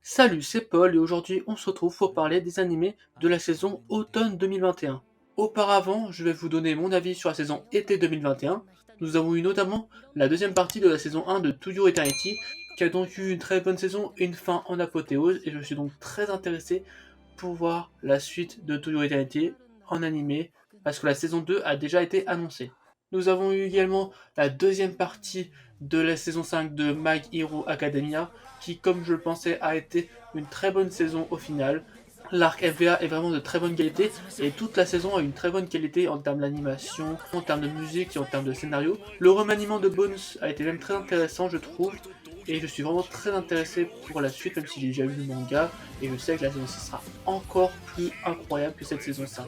Salut, c'est Paul et aujourd'hui on se retrouve pour parler des animés de la saison automne 2021. Auparavant, je vais vous donner mon avis sur la saison été 2021. Nous avons eu notamment la deuxième partie de la saison 1 de To Your Eternity, qui a donc eu une très bonne saison et une fin en apothéose, et je suis donc très intéressé pour voir la suite de To Your Eternity en animé, parce que la saison 2 a déjà été annoncée. Nous avons eu également la deuxième partie de la saison 5 de My Hero Academia, qui, comme je le pensais, a été une très bonne saison au final. L'arc FVA est vraiment de très bonne qualité et toute la saison a une très bonne qualité en termes d'animation, en termes de musique et en termes de scénario. Le remaniement de Bones a été même très intéressant, je trouve, et je suis vraiment très intéressé pour la suite, même si j'ai déjà lu le manga, et je sais que la saison 6 sera encore plus incroyable que cette saison 5.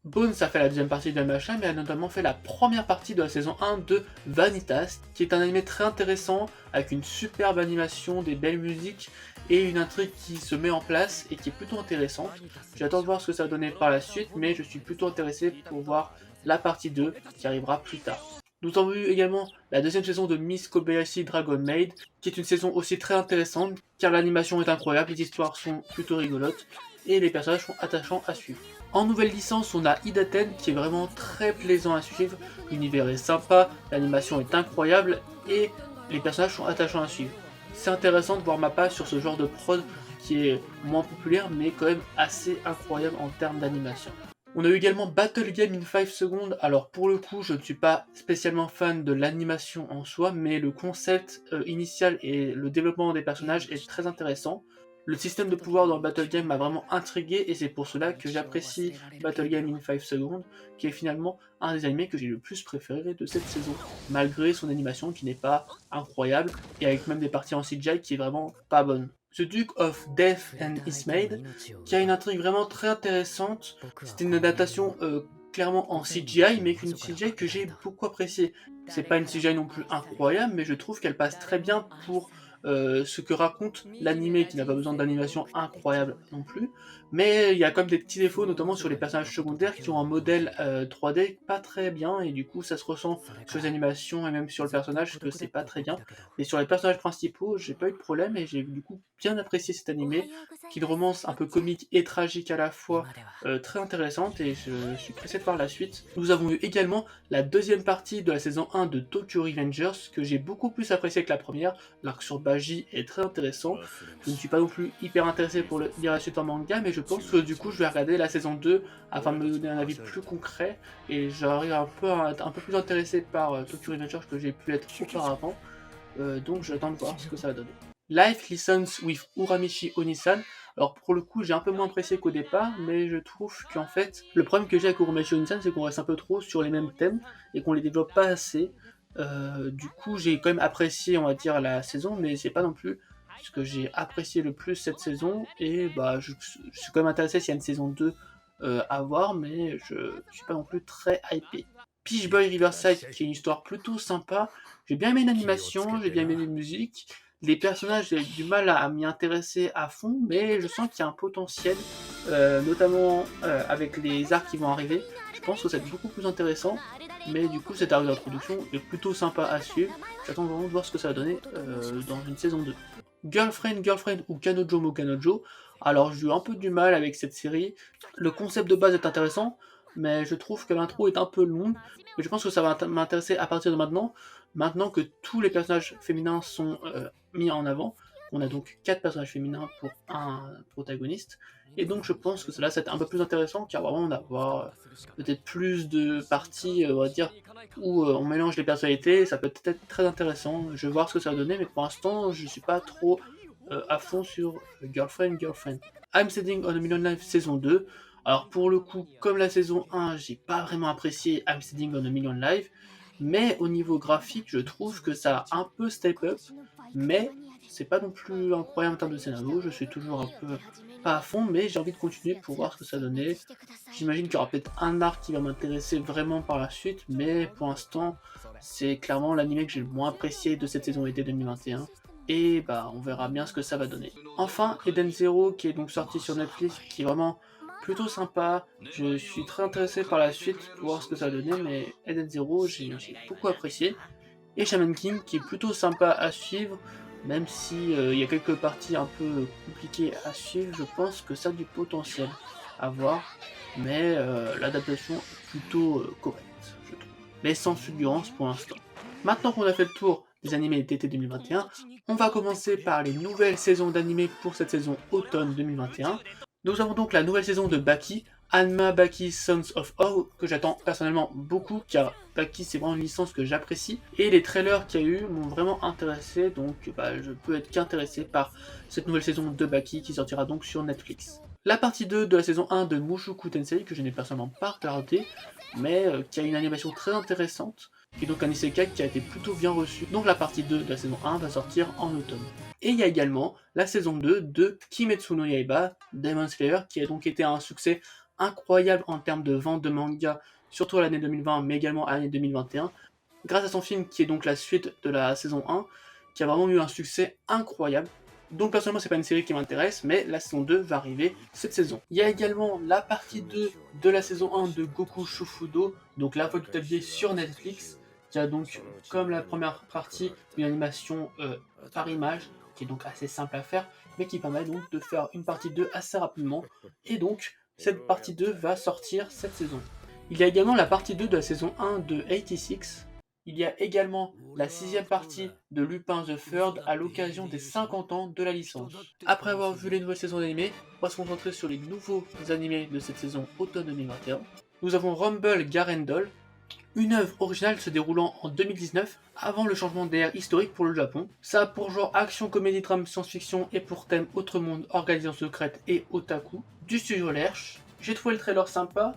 Bones a fait la deuxième partie de machin, mais a notamment fait la première partie de la saison 1 de Vanitas, qui est un animé très intéressant, avec une superbe animation, des belles musiques, et une intrigue qui se met en place et qui est plutôt intéressante. J'attends de voir ce que ça va donner par la suite, mais je suis plutôt intéressé pour voir la partie 2 qui arrivera plus tard. Nous avons eu également la deuxième saison de Miss Kobayashi Dragon Maid, qui est une saison aussi très intéressante, car l'animation est incroyable, les histoires sont plutôt rigolotes, et les personnages sont attachants à suivre. En nouvelle licence, on a Idaten, qui est vraiment très plaisant à suivre, l'univers est sympa, l'animation est incroyable, et les personnages sont attachants à suivre. C'est intéressant de voir Mappa sur ce genre de prod qui est moins populaire, mais quand même assez incroyable en termes d'animation. On a eu également Battle Game in 5 secondes. Alors pour le coup, je ne suis pas spécialement fan de l'animation en soi, mais le concept initial et le développement des personnages est très intéressant. Le système de pouvoir dans le Battle Game m'a vraiment intrigué et c'est pour cela que j'apprécie Battle Game in 5 secondes, qui est finalement un des animés que j'ai le plus préféré de cette saison, malgré son animation qui n'est pas incroyable et avec même des parties en CGI qui est vraiment pas bonne. The Duke of Death and Ismaid, qui a une intrigue vraiment très intéressante. C'est une adaptation clairement en CGI, mais qu'une CGI que j'ai beaucoup appréciée. C'est pas une CGI non plus incroyable, mais je trouve qu'elle passe très bien pour ce que raconte l'animé, qui n'a pas besoin d'animation incroyable non plus. Mais il y a quand même des petits défauts, notamment sur les personnages secondaires qui ont un modèle 3D pas très bien, et du coup ça se ressent sur les animations et même sur le personnage que c'est pas très bien. Et sur les personnages principaux, j'ai pas eu de problème et j'ai du coup bien apprécié cet animé, qui est une romance un peu comique et tragique à la fois, très intéressante et je suis pressé de voir la suite. Nous avons eu également la deuxième partie de la saison 1 de Tokyo Revengers, que j'ai beaucoup plus apprécié que la première. L'arc sur Baji est très intéressant. Je ne suis pas non plus hyper intéressé pour lire la suite en manga, mais je pense que du coup je vais regarder la saison 2 afin de me donner un avis plus concret et j'arrive un peu à être un peu plus intéressé par Tokyo Revengers que j'ai pu être auparavant. Donc j'attends de voir ce que ça va donner. Life Lessons with Uramichi Onisan. Alors pour le coup, j'ai un peu moins apprécié qu'au départ, mais je trouve qu'en fait, le problème que j'ai avec Uramichi Onisan, c'est qu'on reste un peu trop sur les mêmes thèmes et qu'on les développe pas assez. Du coup, j'ai quand même apprécié, on va dire, la saison, mais c'est pas non plus ce que j'ai apprécié le plus cette saison. Et bah, je suis quand même intéressé s'il y a une saison 2 à voir, mais je suis pas non plus très hypé. Peach Boy Riverside, qui est une histoire plutôt sympa. J'ai bien aimé l'animation, j'ai bien aimé les musiques. Les personnages, j'ai du mal à m'y intéresser à fond, mais je sens qu'il y a un potentiel, notamment avec les arcs qui vont arriver. Je pense que ça va être beaucoup plus intéressant, mais du coup, cette arc d'introduction est plutôt sympa à suivre. J'attends vraiment de voir ce que ça va donner dans une saison 2. Girlfriend ou Kanojo mo Kanojo. Alors, j'ai eu un peu du mal avec cette série. Le concept de base est intéressant, mais je trouve que l'intro est un peu longue. Mais je pense que ça va m'intéresser à partir de maintenant. Maintenant que tous les personnages féminins sont mis en avant, on a donc 4 personnages féminins pour un protagoniste. Et donc je pense que cela c'est un peu plus intéressant car vraiment on va avoir peut-être plus de parties, on va dire, où on mélange les personnalités. Ça peut être très intéressant. Je vais voir ce que ça va donner, mais pour l'instant je suis pas trop à fond sur Girlfriend. I'm Sitting on a Million Life saison 2. Alors pour le coup, comme la saison 1, j'ai pas vraiment apprécié I'm Sitting on a Million Life, mais au niveau graphique, je trouve que ça a un peu step up, mais c'est pas non plus incroyable en termes de scénario, je suis toujours un peu pas à fond, mais j'ai envie de continuer pour voir ce que ça donnait. J'imagine qu'il y aura peut-être un arc qui va m'intéresser vraiment par la suite, mais pour l'instant, c'est clairement l'anime que j'ai le moins apprécié de cette saison été 2021. Et bah on verra bien ce que ça va donner. Enfin, Eden Zero qui est donc sorti sur Netflix, qui est vraiment plutôt sympa. Je suis très intéressé par la suite pour voir ce que ça va donner, mais Eden Zero j'ai beaucoup apprécié. Et Shaman King qui est plutôt sympa à suivre. même si il y a quelques parties un peu compliquées à suivre, je pense que ça a du potentiel à voir, mais l'adaptation est plutôt correcte, je trouve. Mais sans fulgurance pour l'instant. Maintenant qu'on a fait le tour des animés d'été 2021, on va commencer par les nouvelles saisons d'animés pour cette saison automne 2021. Nous avons donc la nouvelle saison de Baki, Hanma Baki Sons of Or, que j'attends personnellement beaucoup, car Baki c'est vraiment une licence que j'apprécie, et les trailers qu'il y a eu m'ont vraiment intéressé, donc je peux être qu'intéressé par cette nouvelle saison de Baki qui sortira donc sur Netflix. La partie 2 de la saison 1 de Mushoku Tensei, que je n'ai personnellement pas regardé, mais qui a une animation très intéressante, et donc un isekai qui a été plutôt bien reçu. Donc la partie 2 de la saison 1 va sortir en automne. Et il y a également la saison 2 de Kimetsu no Yaiba, Demon Slayer, qui a donc été un succès incroyable en termes de vente de manga, surtout à l'année 2020, mais également à l'année 2021, grâce à son film qui est donc la suite de la saison 1, qui a vraiment eu un succès incroyable. Donc personnellement c'est pas une série qui m'intéresse, mais la saison 2 va arriver cette saison. Il y a également la partie 2 de la saison 1 de Goku Shufudo, donc la voix du tablier sur Netflix, qui a donc comme la première partie une animation par image, qui est donc assez simple à faire, mais qui permet donc de faire une partie 2 assez rapidement, et donc cette partie 2 va sortir cette saison. Il y a également la partie 2 de la saison 1 de 86. Il y a également la sixième partie de Lupin the Third à l'occasion des 50 ans de la licence. Après avoir vu les nouvelles saisons d'animés, on va se concentrer sur les nouveaux animés de cette saison automne 2021. Nous avons Rumble Garendol, une œuvre originale se déroulant en 2019, avant le changement d'ère historique pour le Japon. Ça a pour genre action, comédie, drame, science-fiction et pour thème autre monde, organisation secrète et otaku. Du studio Lerche. J'ai trouvé le trailer sympa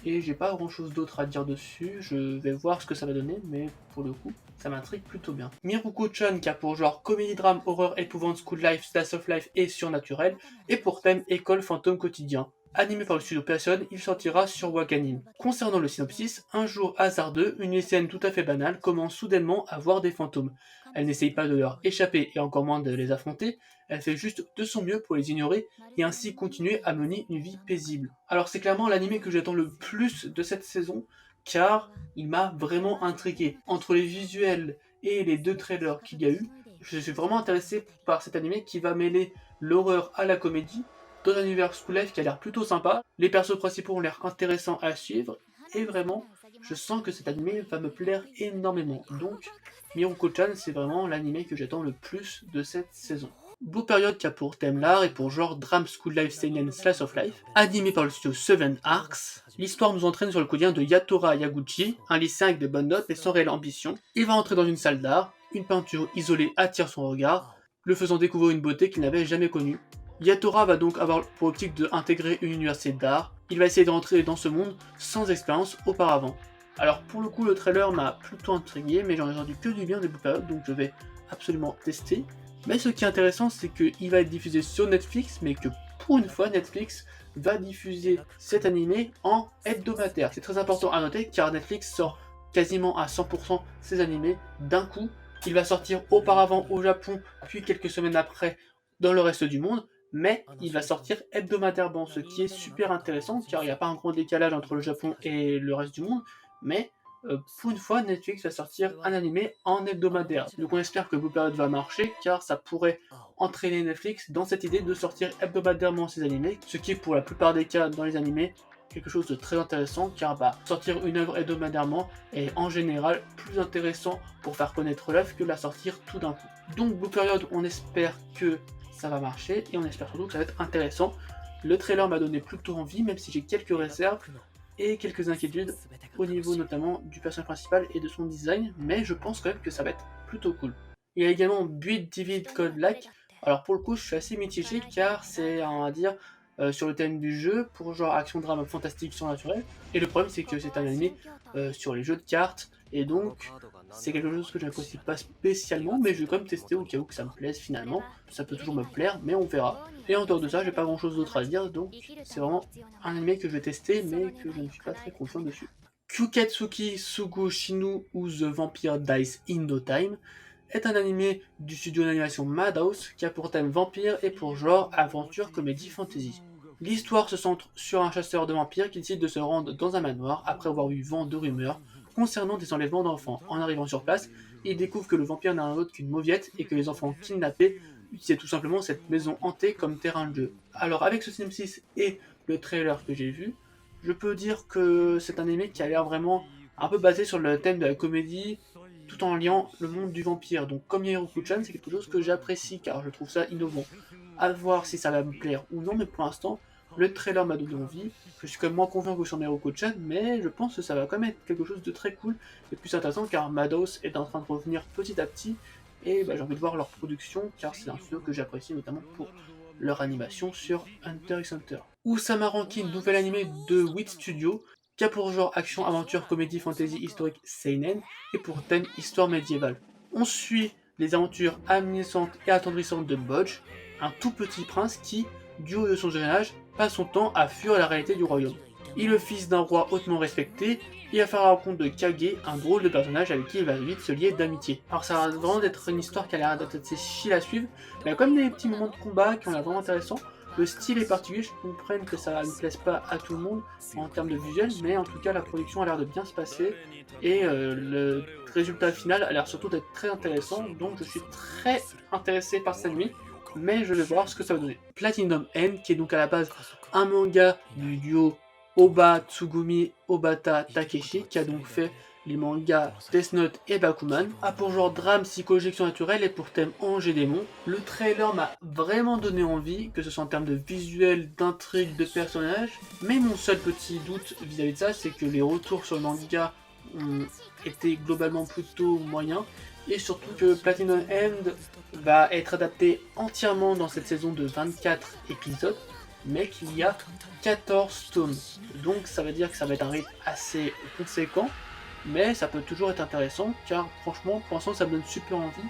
et j'ai pas grand chose d'autre à dire dessus. Je vais voir ce que ça va donner, mais pour le coup, ça m'intrigue plutôt bien. Miruko-chan qui a pour genre comédie, drame, horreur, épouvante, school life, slice of life et surnaturel, et pour thème école, fantôme, quotidien. Animé par le studio Passion, il sortira sur Wakanim. Concernant le synopsis, un jour hasardeux, une lycéenne tout à fait banale commence soudainement à voir des fantômes. Elle n'essaye pas de leur échapper et encore moins de les affronter, elle fait juste de son mieux pour les ignorer et ainsi continuer à mener une vie paisible. Alors c'est clairement l'animé que j'attends le plus de cette saison, car il m'a vraiment intrigué. Entre les visuels et les deux trailers qu'il y a eu, je suis vraiment intéressé par cet animé qui va mêler l'horreur à la comédie, dans un univers school life qui a l'air plutôt sympa. Les persos principaux ont l'air intéressants à suivre, et vraiment, je sens que cet animé va me plaire énormément. Donc, Miruko-chan, c'est vraiment l'animé que j'attends le plus de cette saison. Blue Period qui a pour thème l'art et pour genre drame school life seinen slice of life, animé par le studio Seven Arcs. L'histoire nous entraîne sur le quotidien de Yatora Yaguchi, un lycéen avec de bonnes notes mais sans réelle ambition. Il va entrer dans une salle d'art, une peinture isolée attire son regard, le faisant découvrir une beauté qu'il n'avait jamais connue. Yatora va donc avoir pour optique d'intégrer une université d'art. Il va essayer de rentrer dans ce monde sans expérience auparavant. Alors pour le coup le trailer m'a plutôt intrigué, mais j'en ai entendu que du bien des Blue Period, donc je vais absolument tester. Mais ce qui est intéressant c'est qu'il va être diffusé sur Netflix, mais que pour une fois Netflix va diffuser cet animé en hebdomadaire. C'est très important à noter car Netflix sort quasiment à 100% ses animés d'un coup. Il va sortir auparavant au Japon, puis quelques semaines après dans le reste du monde, mais il va sortir hebdomadairement, ce qui est super intéressant car il n'y a pas un gros décalage entre le Japon et le reste du monde, mais pour une fois Netflix va sortir un animé en hebdomadaire. Donc on espère que Blue Period va marcher car ça pourrait entraîner Netflix dans cette idée de sortir hebdomadairement ses animés, ce qui est pour la plupart des cas dans les animés quelque chose de très intéressant car sortir une œuvre hebdomadairement est en général plus intéressant pour faire connaître l'œuvre que la sortir tout d'un coup. Donc Blue Period, on espère que ça va marcher et on espère surtout que ça va être intéressant. Le trailer m'a donné plutôt envie, même si j'ai quelques réserves et quelques inquiétudes au niveau notamment du personnage principal et de son design, mais je pense quand même que ça va être plutôt cool. Il y a également Build David Code Black. Alors pour le coup, je suis assez mitigé car c'est, on va dire, sur le thème du jeu, pour genre action, drame, fantastique, surnaturel. Et le problème, c'est que c'est un animé sur les jeux de cartes, et donc c'est quelque chose que je n'apprécie pas spécialement, mais je vais quand même tester au cas où que ça me plaise finalement. Ça peut toujours me plaire, mais on verra. Et en dehors de ça, j'ai pas grand chose d'autre à dire, donc c'est vraiment un animé que je vais tester, mais que je ne suis pas très confiant dessus. Kyuketsuki Sugu Shinu ou The Vampire Dies in No Time est un animé du studio d'animation Madhouse qui a pour thème vampire et pour genre aventure, comédie, fantasy. L'histoire se centre sur un chasseur de vampires qui décide de se rendre dans un manoir après avoir eu vent de rumeurs concernant des enlèvements d'enfants. En arrivant sur place, ils découvrent que le vampire n'a rien d'autre qu'une mauviette et que les enfants kidnappés utilisaient tout simplement cette maison hantée comme terrain de jeu. Alors avec ce synopsis et le trailer que j'ai vu, je peux dire que c'est un anime qui a l'air vraiment un peu basé sur le thème de la comédie, tout en liant le monde du vampire. Donc comme Yaoru-chan, c'est quelque chose que j'apprécie car je trouve ça innovant. À voir si ça va me plaire ou non, mais pour l'instant, le trailer m'a donné envie. Je suis quand même moins confiant que sur Yaoru-chan, mais je pense que ça va quand même être quelque chose de très cool et plus intéressant car Madhouse est en train de revenir petit à petit et j'ai envie de voir leur production car c'est un studio que j'apprécie notamment pour leur animation sur Hunter x Hunter. Usama Rankin, nouvel animé de WIT Studio, qui a pour genre action, aventure, comédie, fantasy, historique, seinen, et pour thème histoire médiévale. On suit les aventures amusantes et attendrissantes de Bodge, un tout petit prince qui, du haut de son jeune âge, passe son temps à fuir la réalité du royaume. Il est le fils d'un roi hautement respecté, et à faire la rencontre de Kage, un drôle de personnage avec qui il va vite se lier d'amitié. Alors ça a vraiment d'être une histoire qui a l'air d'être assez chill à suivre, mais il y a quand même des petits moments de combat qui ont l'air vraiment intéressants. Le style est particulier, je comprends que ça ne plaise pas à tout le monde en termes de visuel, mais en tout cas la production a l'air de bien se passer et le résultat final a l'air surtout d'être très intéressant, donc je suis très intéressé par cette nuit, mais je vais voir ce que ça va donner. Platinum End, qui est donc à la base un manga du duo Oba Tsugumi Obata Takeshi, qui a donc fait les mangas Death Note et Bakuman, a pour genre drame psychologique surnaturel et pour thème ange et démon. Le trailer m'a vraiment donné envie, que ce soit en termes de visuel, d'intrigue, de personnages, mais mon seul petit doute vis-à-vis de ça, c'est que les retours sur le manga ont été globalement plutôt moyens, et surtout que Platinum End va être adapté entièrement dans cette saison de 24 épisodes, mais qu'il y a 14 tomes. Donc ça veut dire que ça va être un rythme assez conséquent, mais ça peut toujours être intéressant, car franchement, pour l'instant, ça me donne super envie,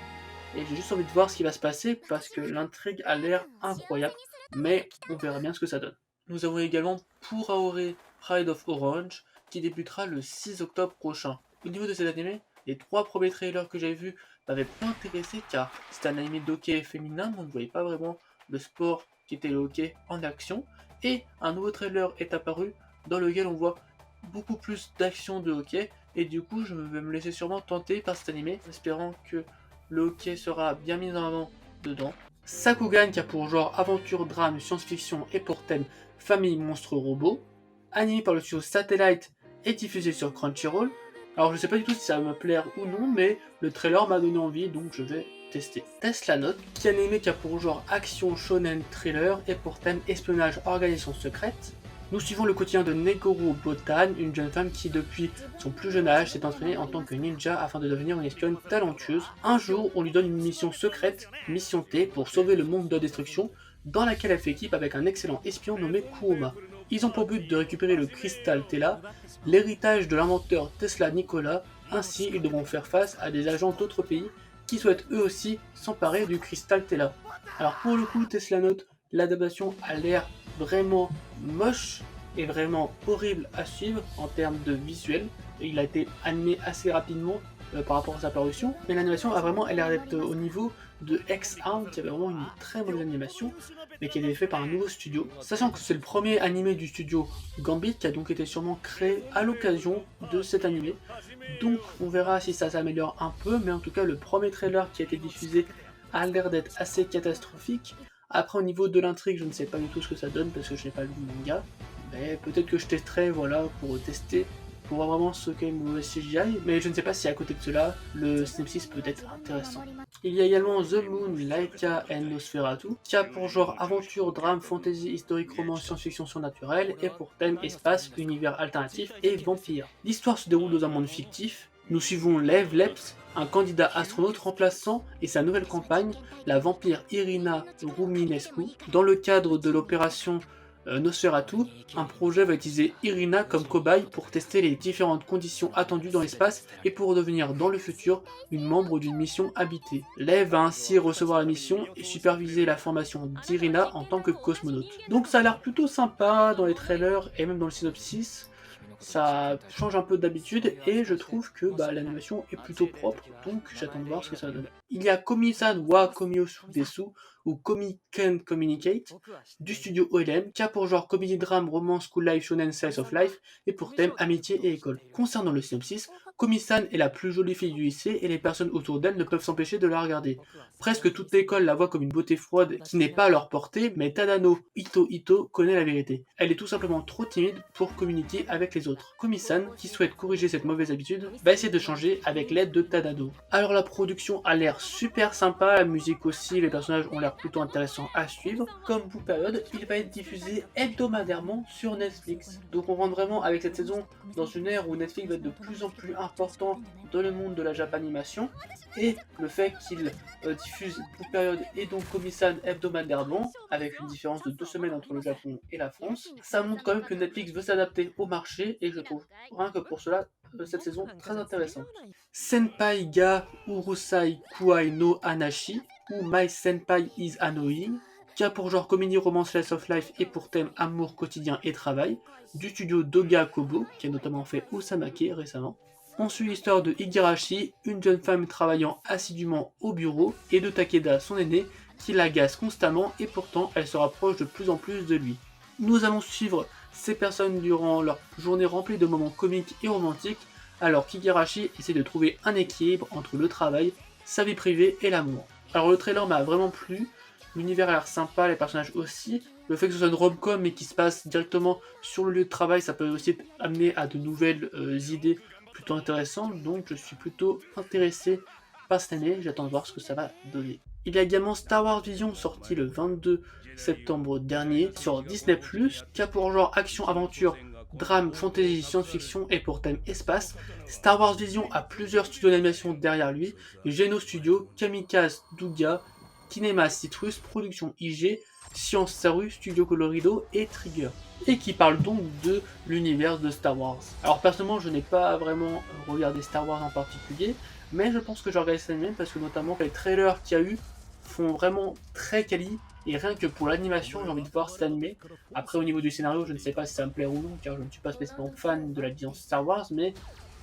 et j'ai juste envie de voir ce qui va se passer, parce que l'intrigue a l'air incroyable, mais on verra bien ce que ça donne. Nous avons également Puraore Pride of Orange, qui débutera le 6 octobre prochain. Au niveau de cet animé, les 3 premiers trailers que j'avais vus m'avaient pas intéressé, car c'est un anime d'hockey féminin, on ne voyait pas vraiment le sport qui était le hockey en action, et un nouveau trailer est apparu dans lequel on voit beaucoup plus d'action de hockey, et du coup je vais me laisser sûrement tenter par cet animé, espérant que le hockey sera bien mis en avant dedans. Sakugan, qui a pour genre aventure, drame, science-fiction et pour thème famille, monstre, robot, animé par le studio Satellite et diffusé sur Crunchyroll. Alors je sais pas du tout si ça va me plaire ou non, mais le trailer m'a donné envie, donc je vais tester. Tesla Note, qui est un anime qui a pour genre action, shonen, thriller et pour thème espionnage, organisation secrète. Nous suivons le quotidien de Negoro Botan, une jeune femme qui depuis son plus jeune âge s'est entraînée en tant que ninja afin de devenir une espionne talentueuse. Un jour, on lui donne une mission secrète, Mission T, pour sauver le monde de la destruction, dans laquelle elle fait équipe avec un excellent espion nommé Kuroma. Ils ont pour but de récupérer le cristal Tela, l'héritage de l'inventeur Tesla Nikola, ainsi ils devront faire face à des agents d'autres pays qui souhaitent eux aussi s'emparer du cristal Tela. Alors pour le coup, Tesla Note, l'adaptation a l'air vraiment moche et vraiment horrible à suivre en termes de visuel. Il a été animé assez rapidement par rapport à sa parution, mais l'animation a vraiment l'air d'être au niveau de X-Arm, qui avait vraiment une très bonne animation, mais qui a été fait par un nouveau studio. Sachant que c'est le premier animé du studio Gambit, qui a donc été sûrement créé à l'occasion de cet animé. Donc on verra si ça s'améliore un peu, mais en tout cas le premier trailer qui a été diffusé a l'air d'être assez catastrophique. Après au niveau de l'intrigue, je ne sais pas du tout ce que ça donne parce que je n'ai pas lu le manga, mais peut-être que je testerai pour tester, pour voir vraiment ce qu'est le CGI, mais je ne sais pas si à côté de cela, le synopsis peut être intéressant. Il y a également The Moon, Laika and Nosferatu, qui a pour genre aventure, drame, fantasy, historique, romance, science-fiction surnaturelle, et pour thème espace, univers alternatif et vampire. L'histoire se déroule dans un monde fictif. Nous suivons Lev Leps, un candidat astronaute remplaçant et sa nouvelle compagne, la vampire Irina Ruminescu. Dans le cadre de l'opération Nosferatu, un projet va utiliser Irina comme cobaye pour tester les différentes conditions attendues dans l'espace et pour devenir dans le futur une membre d'une mission habitée. Lev va ainsi recevoir la mission et superviser la formation d'Irina en tant que cosmonaute. Donc ça a l'air plutôt sympa dans les trailers et même dans le synopsis. Ça change un peu d'habitude et je trouve que l'animation est plutôt propre, donc j'attends de voir ce que ça va donner. Il y a Komi-san wa Komyosu Desu ou Komi Can Communicate du studio OLM qui a pour genre comédie drame, romance, school life, shonen, slice of life et pour thème amitié et école. Concernant le synopsis, Komi-san est la plus jolie fille du lycée et les personnes autour d'elle ne peuvent s'empêcher de la regarder. Presque toute l'école la voit comme une beauté froide qui n'est pas à leur portée, mais Tadano Ito connaît la vérité. Elle est tout simplement trop timide pour communiquer avec les autres. Komi-san, qui souhaite corriger cette mauvaise habitude, va essayer de changer avec l'aide de Tadano. Alors la production a l'air super sympa, la musique aussi, les personnages ont l'air plutôt intéressants à suivre. Comme Boo Period, il va être diffusé hebdomadairement sur Netflix. Donc on rentre vraiment avec cette saison dans une ère où Netflix va être de plus en plus important dans le monde de la Japanimation, et le fait qu'il diffuse Boo Period et donc Komi-san hebdomadairement, avec une différence de 2 semaines entre le Japon et la France, ça montre quand même que Netflix veut s'adapter au marché, et je trouve rien que pour cela cette saison très intéressante. Senpai ga Urusai Kuai no Anashi ou My Senpai is Annoying, qui a pour genre comédie romance slice of life et pour thème amour quotidien et travail, du studio Doga Kobo, qui a notamment fait Osamake récemment. On suit l'histoire de Igarashi, une jeune femme travaillant assidûment au bureau, et de Takeda, son aîné, qui l'agace constamment et pourtant elle se rapproche de plus en plus de lui. Nous allons suivre ces personnes durant leur journée remplie de moments comiques et romantiques, alors qu'Igarashi essaie de trouver un équilibre entre le travail, sa vie privée et l'amour. Alors le trailer m'a vraiment plu, l'univers a l'air sympa, les personnages aussi, le fait que ce soit une rom-com et qui se passe directement sur le lieu de travail, ça peut aussi amener à de nouvelles idées plutôt intéressantes, donc je suis plutôt intéressé par cette année, j'attends de voir ce que ça va donner. Il y a également Star Wars Vision sorti le 22 septembre dernier sur Disney+, qui a pour genre action-aventure, drame, fantasy, science-fiction et pour thème espace. Star Wars Vision a plusieurs studios d'animation derrière lui, Geno Studio, Kamikaze Douga, Kinema Citrus, Production IG, Science Saru, Studio Colorido et Trigger, et qui parle donc de l'univers de Star Wars. Alors personnellement je n'ai pas vraiment regardé Star Wars en particulier, mais je pense que je regarde cette anime parce que notamment les trailers qu'il y a eu font vraiment très quali, et rien que pour l'animation j'ai envie de voir cet animé. Après au niveau du scénario je ne sais pas si ça me plaire ou non car je ne suis pas spécialement fan de la licence Star Wars, mais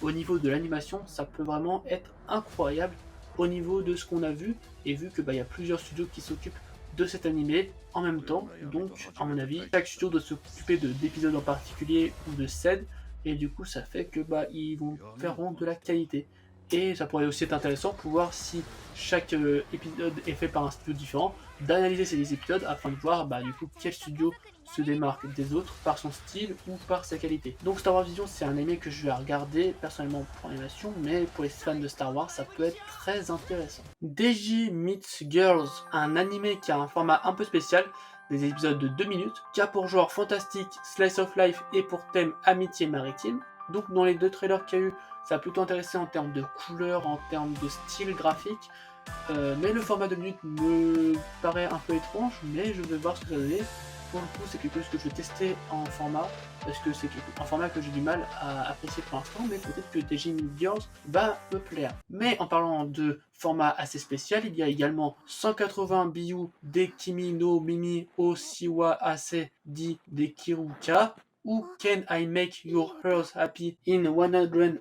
au niveau de l'animation ça peut vraiment être incroyable au niveau de ce qu'on a vu, et vu que y a plusieurs studios qui s'occupent de cet animé en même temps, donc à mon avis chaque studio doit s'occuper d'épisodes en particulier ou de scènes, et du coup ça fait que ils vont faire de la qualité. Et ça pourrait aussi être intéressant pour voir si chaque épisode est fait par un studio différent, d'analyser ces épisodes afin de voir du coup quel studio se démarque des autres par son style ou par sa qualité. Donc Star Wars Vision c'est un anime que je vais regarder personnellement pour l'animation, mais pour les fans de Star Wars ça peut être très intéressant. DJ Meets Girls, un anime qui a un format un peu spécial, des épisodes de 2 minutes, qui a pour genre fantastique, slice of life et pour thème amitié maritime. Donc dans les 2 trailers qu'il y a eu, ça a plutôt intéressé en termes de couleurs, en termes de style graphique, mais le format de minutes me paraît un peu étrange, mais je vais voir ce que ça donne. Pour le coup c'est quelque chose que je vais tester en format, parce que c'est un format que j'ai du mal à apprécier pour l'instant, mais peut-être que DJ Meets Girls va me plaire. Mais en parlant de format assez spécial, il y a également 180 Biyu de Kimi no Mimi o Shiwa Ase di Dekiruka, ou Can I Make Your Heart Happy in 180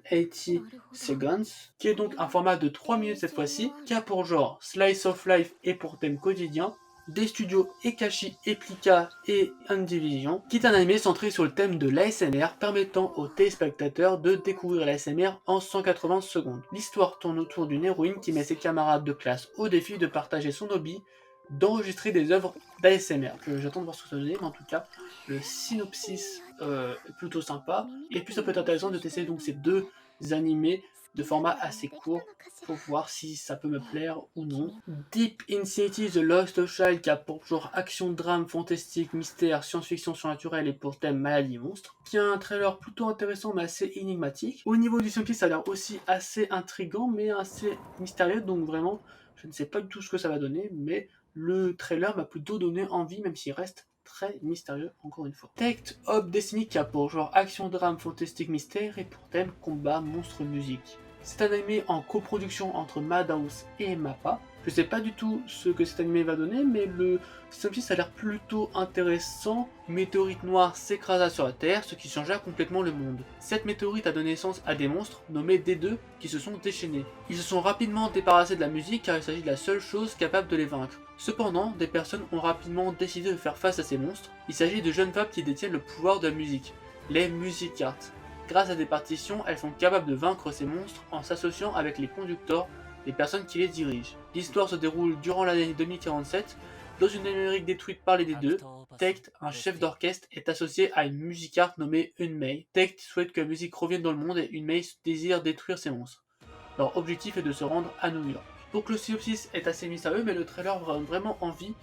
Seconds, qui est donc un format de 3 minutes cette fois-ci, qui a pour genre Slice of Life et pour thème quotidien, des studios Ekashi, Eplika et Undivision, qui est un anime centré sur le thème de l'ASMR, permettant aux téléspectateurs de découvrir l'ASMR en 180 secondes. L'histoire tourne autour d'une héroïne qui met ses camarades de classe au défi de partager son hobby, d'enregistrer des œuvres d'ASMR. J'attends de voir ce que ça donne, mais en tout cas, le synopsis est plutôt sympa, et puis ça peut être intéressant de tester donc ces 2 animés de format assez court pour voir si ça peut me plaire ou non. Deep Infinity The Lost Child, qui a pour genre action, drame, fantastique, mystère, science-fiction surnaturelle et pour thème maladie monstre, qui a un trailer plutôt intéressant mais assez énigmatique. Au niveau du synopsis ça a l'air aussi assez intriguant mais assez mystérieux, donc vraiment je ne sais pas du tout ce que ça va donner, mais le trailer m'a plutôt donné envie, même s'il reste très mystérieux encore une fois. Tect of Destiny, qui a pour genre action, drame, fantastique, mystère et pour thème combat, monstre, musique. C'est un anime en coproduction entre Madhouse et Mappa, Je sais pas du tout ce que cet animé va donner, mais le synopsis a l'air plutôt intéressant. Une météorite noire s'écrasa sur la Terre, ce qui changea complètement le monde. Cette météorite a donné naissance à des monstres nommés D2 qui se sont déchaînés. Ils se sont rapidement débarrassés de la musique car il s'agit de la seule chose capable de les vaincre. Cependant, des personnes ont rapidement décidé de faire face à ces monstres. Il s'agit de jeunes femmes qui détiennent le pouvoir de la musique, les Music Arts. Grâce à des partitions, elles sont capables de vaincre ces monstres en s'associant avec les conducteurs, les personnes qui les dirigent. L'histoire se déroule durant l'année 2047. Dans une Amérique détruite par les D2, Techt, un chef d'orchestre, est associé à une music art nommée Unmei. Techt souhaite que la musique revienne dans le monde et Unmei désire détruire ces monstres. Leur objectif est de se rendre à New York. Donc le synopsis est assez mystérieux, mais le trailer donne vraiment envie.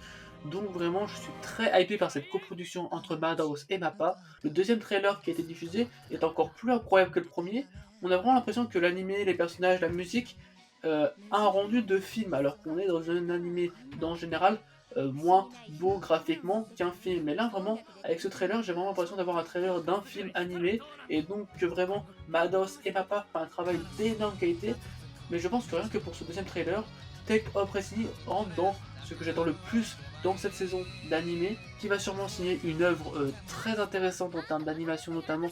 Donc vraiment, je suis très hypé par cette coproduction entre Madhouse et Mappa. Le deuxième trailer qui a été diffusé est encore plus incroyable que le premier. On a vraiment l'impression que l'animé, les personnages, la musique a un rendu de film, alors qu'on est dans un animé en général moins beau graphiquement qu'un film. Mais là vraiment, avec ce trailer, j'ai vraiment l'impression d'avoir un trailer d'un film animé, et donc que vraiment Madhouse et Mappa font un travail d'énorme qualité. Mais je pense que rien que pour ce deuxième trailer, Tech Up Racing rentre dans ce que j'attends le plus dans cette saison d'animé, qui va sûrement signer une œuvre très intéressante en termes d'animation, notamment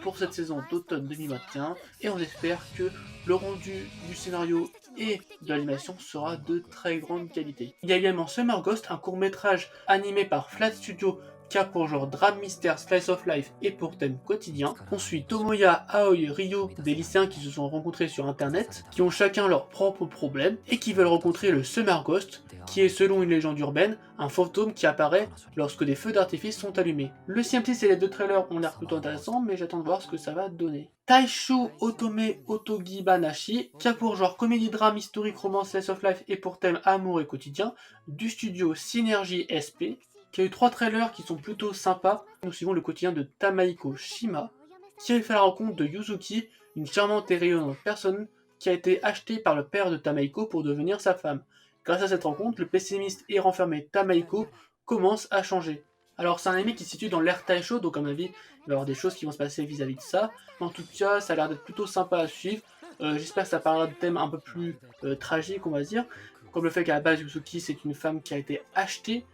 pour cette saison d'automne 2021, et on espère que le rendu du scénario et de l'animation sera de très grande qualité. Il y a également Summer Ghost, un court-métrage animé par Flat Studio qui a pour genre drame mystère, slice of life et pour thème quotidien. On suit Tomoya, Aoi, Ryo, des lycéens qui se sont rencontrés sur internet, qui ont chacun leurs propres problèmes et qui veulent rencontrer le Summer Ghost, qui est selon une légende urbaine, un fantôme qui apparaît lorsque des feux d'artifice sont allumés. Le synopsis et les deux trailers ont l'air plutôt intéressants, mais j'attends de voir ce que ça va donner. Taishu Otome Otogi Banashi, qui a pour genre comédie drame historique romance slice of life et pour thème amour et quotidien, du studio Synergy SP, qui a eu 3 trailers qui sont plutôt sympas. Nous suivons le quotidien de Tamaiko Shima, qui a fait la rencontre de Yuzuki, une charmante et rayonnante personne qui a été achetée par le père de Tamaiko pour devenir sa femme. Grâce à cette rencontre, le pessimiste et renfermé Tamaiko commence à changer. Alors c'est un anime qui se situe dans l'ère Taisho, donc à mon avis, il va y avoir des choses qui vont se passer vis-à-vis de ça. En tout cas, ça a l'air d'être plutôt sympa à suivre. J'espère que ça parlera de thèmes un peu plus tragiques, on va dire. Comme le fait qu'à la base, Yuzuki, c'est une femme qui a été achetée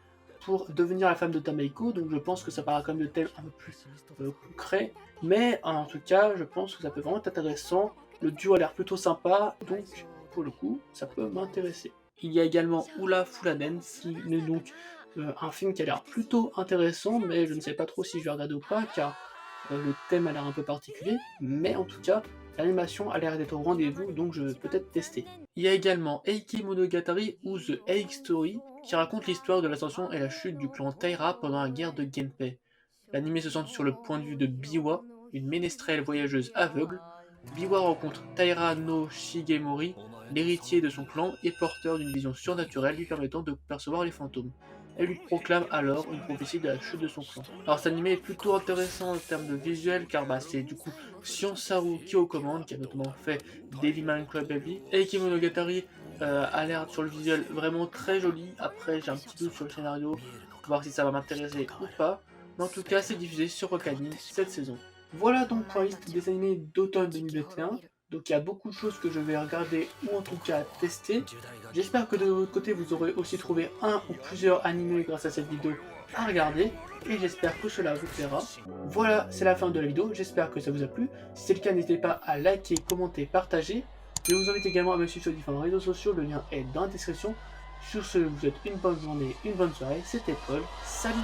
pour devenir la femme de Tamaiko, donc je pense que ça parlera quand même de thèmes un peu plus concrets, mais en tout cas, je pense que ça peut vraiment être intéressant. Le duo a l'air plutôt sympa, donc pour le coup, ça peut m'intéresser. Il y a également Ula Fulla Dance, qui est donc un film qui a l'air plutôt intéressant, mais je ne sais pas trop si je vais regarder ou pas, car le thème a l'air un peu particulier, mais en tout cas, l'animation a l'air d'être au rendez-vous, donc je vais peut-être tester. Il y a également Eiki Monogatari ou The Egg Story, qui raconte l'histoire de l'ascension et la chute du clan Taira pendant la guerre de Genpei. L'anime se centre sur le point de vue de Biwa, une ménestrelle voyageuse aveugle. Biwa rencontre Taira no Shigemori, l'héritier de son clan et porteur d'une vision surnaturelle lui permettant de percevoir les fantômes. Elle lui proclame alors une prophétie de la chute de son clan. Alors cet animé est plutôt intéressant en termes de visuel, car c'est du coup Sion Saru qui est aux commandes, qui a notamment fait Devilman Crybaby, et Kimonogatari a l'air sur le visuel vraiment très joli. Après j'ai un petit doute sur le scénario, pour voir si ça va m'intéresser ou pas, mais en tout cas c'est diffusé sur Rock'n'Anime cette saison. Voilà donc pour la liste des animés d'automne 2021. Donc il y a beaucoup de choses que je vais regarder ou en tout cas tester. J'espère que de votre côté vous aurez aussi trouvé un ou plusieurs animés grâce à cette vidéo à regarder. Et j'espère que cela vous plaira. Voilà, c'est la fin de la vidéo. J'espère que ça vous a plu. Si c'est le cas, n'hésitez pas à liker, commenter, partager. Je vous invite également à me suivre sur différents réseaux sociaux. Le lien est dans la description. Sur ce, je vous souhaite une bonne journée, une bonne soirée. C'était Paul. Salut!